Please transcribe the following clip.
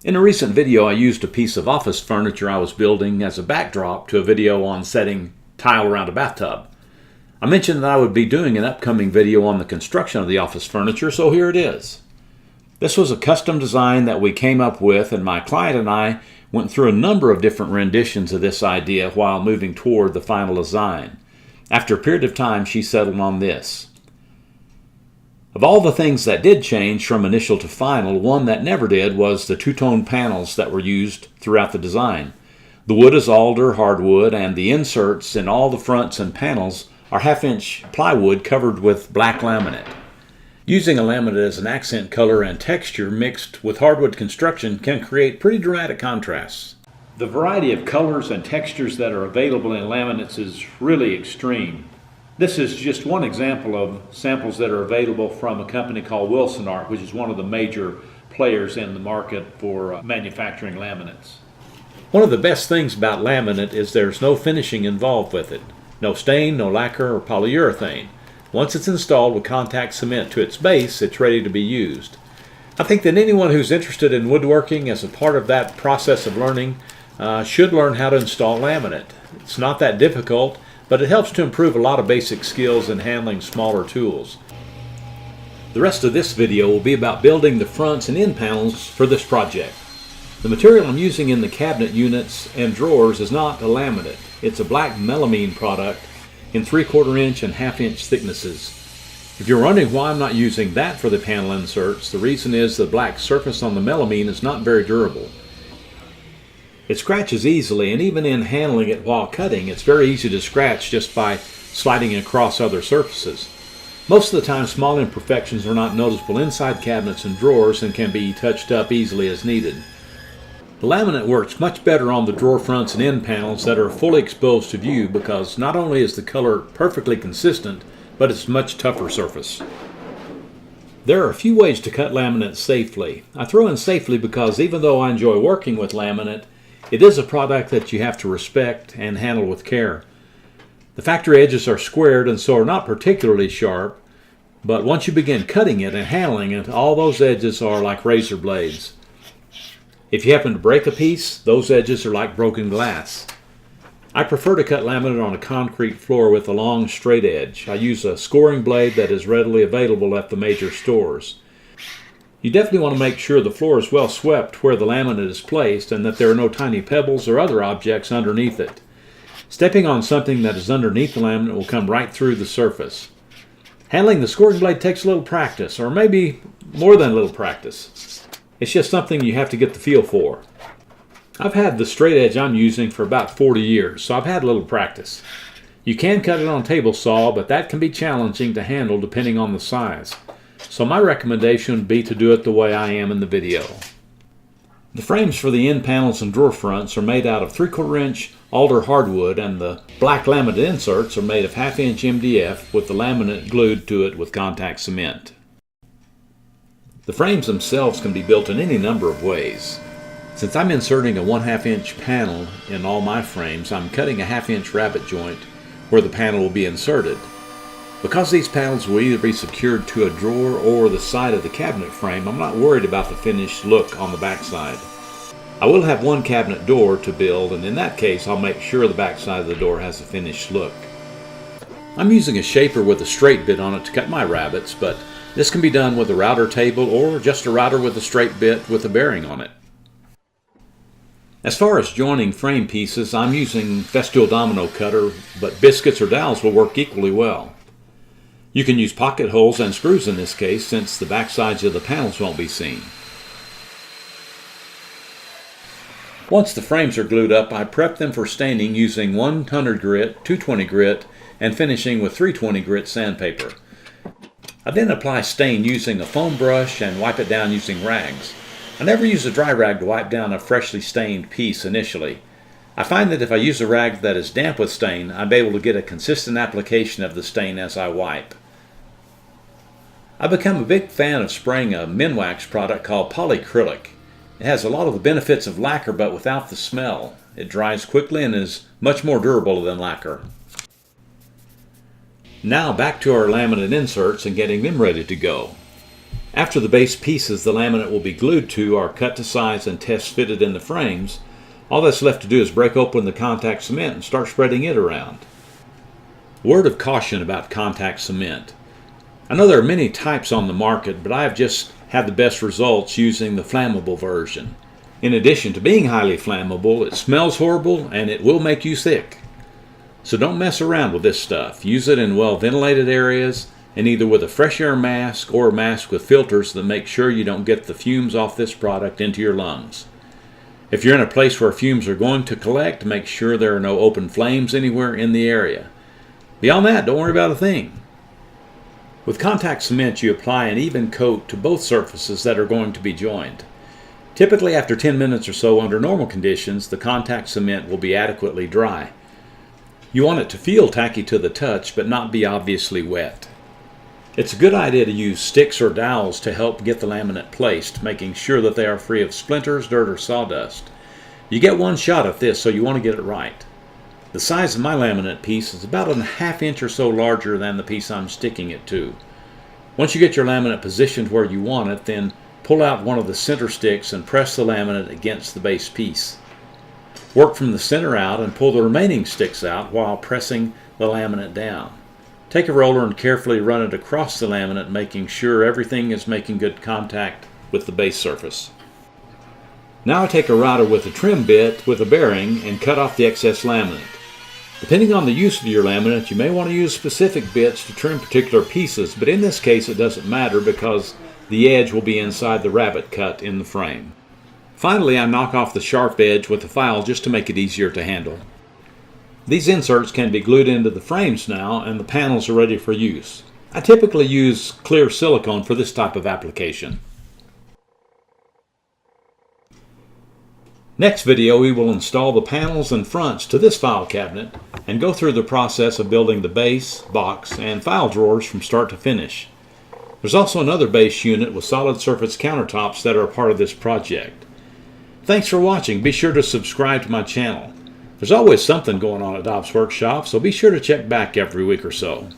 In a recent video, I used a piece of office furniture I was building as a backdrop to a video on setting tile around a bathtub. I mentioned that I would be doing an upcoming video on the construction of the office furniture, so here it is. This was a custom design that we came up with, and my client and I went through a number of different renditions of this idea while moving toward the final design. After a period of time, she settled on this. Of all the things that did change from initial to final, one that never did was the two-tone panels that were used throughout the design. The wood is alder, hardwood, and the inserts in all the fronts and panels are half-inch plywood covered with black laminate. Using a laminate as an accent color and texture mixed with hardwood construction can create pretty dramatic contrasts. The variety of colors and textures that are available in laminates is really extreme. This is just one example of samples that are available from a company called Wilson Art, which is one of the major players in the market for manufacturing laminates. One of the best things about laminate is there's no finishing involved with it. No stain, no lacquer or polyurethane. Once it's installed with contact cement to its base, it's ready to be used. I think that anyone who's interested in woodworking as a part of that process of learning should learn how to install laminate. It's not that difficult, but it helps to improve a lot of basic skills in handling smaller tools. The rest of this video will be about building the fronts and end panels for this project. The material I'm using in the cabinet units and drawers is not a laminate. It's a black melamine product in 3/4 inch and 1/2 inch thicknesses. If you're wondering why I'm not using that for the panel inserts, the reason is the black surface on the melamine is not very durable. It scratches easily, and even in handling it while cutting, it's very easy to scratch just by sliding across other surfaces. Most of the time, small imperfections are not noticeable inside cabinets and drawers and can be touched up easily as needed. The laminate works much better on the drawer fronts and end panels that are fully exposed to view because not only is the color perfectly consistent, but it's a much tougher surface. There are a few ways to cut laminate safely. I throw in safely because even though I enjoy working with laminate, it is a product that you have to respect and handle with care. The factory edges are squared and so are not particularly sharp, but once you begin cutting it and handling it, all those edges are like razor blades. If you happen to break a piece, those edges are like broken glass. I prefer to cut laminate on a concrete floor with a long straight edge. I use a scoring blade that is readily available at the major stores. You definitely want to make sure the floor is well swept where the laminate is placed and that there are no tiny pebbles or other objects underneath it. Stepping on something that is underneath the laminate will come right through the surface. Handling the scoring blade takes a little practice, or maybe more than a little practice. It's just something you have to get the feel for. I've had the straight edge I'm using for about 40 years, so I've had a little practice. You can cut it on a table saw, but that can be challenging to handle depending on the size. So my recommendation would be to do it the way I am in the video. The frames for the end panels and drawer fronts are made out of 3/4 inch Alder hardwood, and the black laminate inserts are made of 1/2 inch MDF with the laminate glued to it with contact cement. The frames themselves can be built in any number of ways. Since I'm inserting a 1/2 inch panel in all my frames, I'm cutting a 1/2 inch rabbet joint where the panel will be inserted. Because these panels will either be secured to a drawer or the side of the cabinet frame, I'm not worried about the finished look on the backside. I will have one cabinet door to build, and in that case I'll make sure the backside of the door has a finished look. I'm using a shaper with a straight bit on it to cut my rabbets, but this can be done with a router table or just a router with a straight bit with a bearing on it. As far as joining frame pieces, I'm using Festool domino cutter, but biscuits or dowels will work equally well. You can use pocket holes and screws in this case, since the back sides of the panels won't be seen. Once the frames are glued up, I prep them for staining using 100 grit, 220 grit, and finishing with 320 grit sandpaper. I then apply stain using a foam brush and wipe it down using rags. I never use a dry rag to wipe down a freshly stained piece initially. I find that if I use a rag that is damp with stain, I'm able to get a consistent application of the stain as I wipe. I've become a big fan of spraying a Minwax product called polyacrylic. It has a lot of the benefits of lacquer but without the smell. It dries quickly and is much more durable than lacquer. Now back to our laminate inserts and getting them ready to go. After the base pieces the laminate will be glued to are cut to size and test fitted in the frames, all that's left to do is break open the contact cement and start spreading it around. Word of caution about contact cement. I know there are many types on the market, but I have just had the best results using the flammable version. In addition to being highly flammable, it smells horrible and it will make you sick. So don't mess around with this stuff. Use it in well ventilated areas and either with a fresh air mask or a mask with filters that make sure you don't get the fumes off this product into your lungs. If you're in a place where fumes are going to collect, make sure there are no open flames anywhere in the area. Beyond that, don't worry about a thing. With contact cement, you apply an even coat to both surfaces that are going to be joined. Typically after 10 minutes or so under normal conditions, the contact cement will be adequately dry. You want it to feel tacky to the touch, but not be obviously wet. It's a good idea to use sticks or dowels to help get the laminate placed, making sure that they are free of splinters, dirt, or sawdust. You get one shot at this, so you want to get it right. The size of my laminate piece is about 1/2 inch or so larger than the piece I'm sticking it to. Once you get your laminate positioned where you want it, then pull out one of the center sticks and press the laminate against the base piece. Work from the center out and pull the remaining sticks out while pressing the laminate down. Take a roller and carefully run it across the laminate, making sure everything is making good contact with the base surface. Now I take a router with a trim bit with a bearing and cut off the excess laminate. Depending on the use of your laminate, you may want to use specific bits to trim particular pieces, but in this case it doesn't matter because the edge will be inside the rabbet cut in the frame. Finally, I knock off the sharp edge with a file just to make it easier to handle. These inserts can be glued into the frames now, and the panels are ready for use. I typically use clear silicone for this type of application. Next video we will install the panels and fronts to this file cabinet and go through the process of building the base, box, and file drawers from start to finish. There's also another base unit with solid surface countertops that are a part of this project. Thanks for watching. Be sure to subscribe to my channel. There's always something going on at Dobbs Workshop, so be sure to check back every week or so.